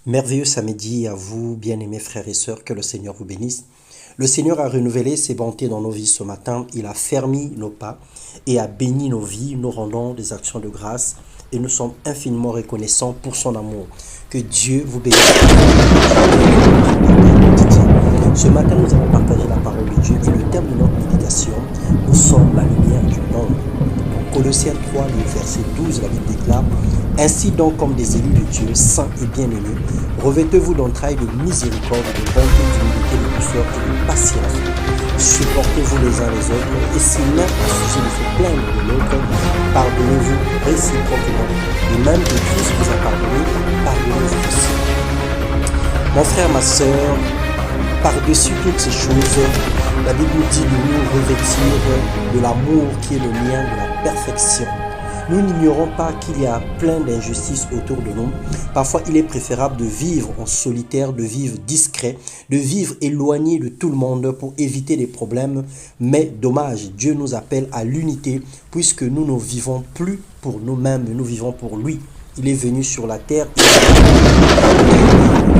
Merveilleux samedi à vous, bien-aimés frères et sœurs, que le Seigneur vous bénisse. Le Seigneur a renouvelé ses bontés dans nos vies ce matin. Il a fermi nos pas et a béni nos vies. Nous rendons des actions de grâce et nous sommes infiniment reconnaissants pour son amour. Que Dieu vous bénisse. Ce matin, nous allons partager la parole de Dieu et le thème de notre méditation, nous sommes la lumière du monde. Colossiens 3, le verset 12, la Bible déclare: Ainsi donc, comme des élus de Dieu, saints et bien-aimés, revêtez-vous d'entrailles de miséricorde, de bonté, d'humilité, de douceur et de patience. Supportez-vous les uns les autres, et si l'un a souci de se plaindre de l'autre, pardonnez-vous réciproquement. Et même que Christ vous a pardonné, pardonnez-vous aussi. Mon frère, ma sœur, par-dessus toutes ces choses, la Bible nous dit de nous revêtir de l'amour qui est le lien de la perfection. Nous n'ignorons pas qu'il y a plein d'injustices autour de nous. Parfois, il est préférable de vivre en solitaire, de vivre discret, de vivre éloigné de tout le monde pour éviter des problèmes. Mais dommage, Dieu nous appelle à l'unité puisque nous ne vivons plus pour nous-mêmes, nous vivons pour lui. Il est venu sur la terre, il a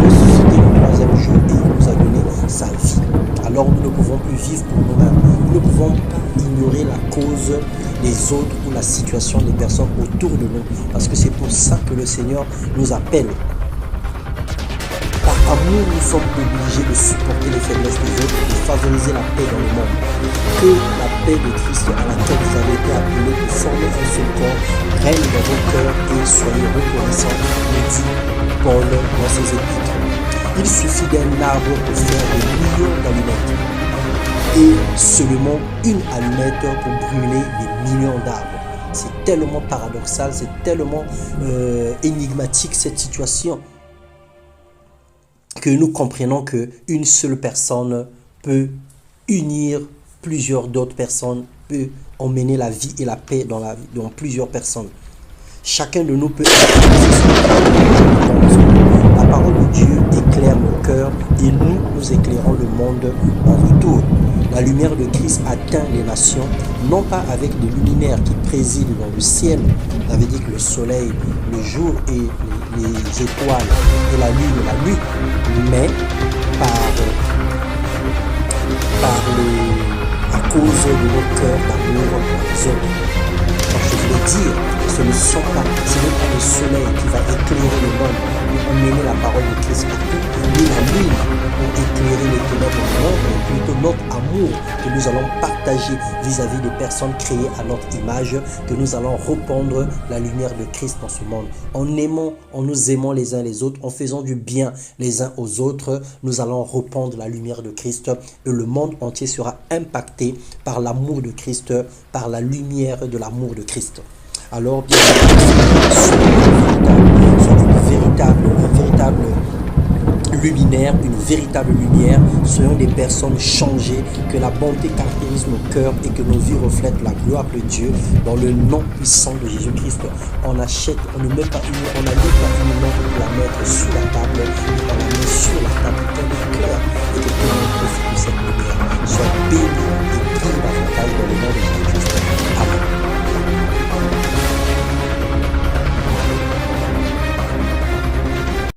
ressuscité le troisième jour et il nous a donné sa vie. Alors nous ne pouvons plus vivre pour nous-mêmes. Nous ne pouvons pas ignorer la cause des autres ou la situation des personnes autour de nous. Parce que c'est pour ça que le Seigneur nous appelle. Par amour, nous sommes obligés de supporter les faiblesses des autres et de favoriser la paix dans le monde. Que la paix de Christ à laquelle vous avez été appelés pour former un seul corps règne dans vos cœurs et soyez reconnaissants, nous dit Paul dans ses épîtres. Il suffit d'un arbre pour faire des millions d'allumettes et seulement une allumette pour brûler des millions d'arbres. C'est tellement paradoxal, c'est tellement énigmatique cette situation que nous comprenons qu'une seule personne peut unir plusieurs d'autres personnes, peut emmener la vie et la paix dans plusieurs personnes. Chacun de nous peut la parole de Dieu éclaire nos cœurs et nous éclairons le monde en retour. La lumière de Christ atteint les nations, non pas avec des luminaires qui président dans le ciel, ça veut dire que le soleil, le jour et les étoiles et la lune, mais à cause de nos cœurs d'amour pour les autres. Donc je voulais dire, ce n'est pas le soleil qui va éclairer le monde pour emmener la parole de Christ partout, ni la lune pour éclairer les ténèbres du monde, mais plutôt notre amour que nous allons partager vis-à-vis des personnes créées à notre image, que nous allons répandre la lumière de Christ dans ce monde. En nous aimant les uns les autres, en faisant du bien les uns aux autres, nous allons répandre la lumière de Christ et le monde entier sera impacté par l'amour de Christ, par la lumière de l'amour de Christ. Alors, bien un véritable luminaire, une véritable lumière, soyons des personnes changées, que la bonté caractérise nos cœurs et que nos vies reflètent la gloire de Dieu dans le nom puissant de Jésus-Christ. On ne met pas une lampe pour la mettre sur la table, on la met sur la table qu'elle est claire et que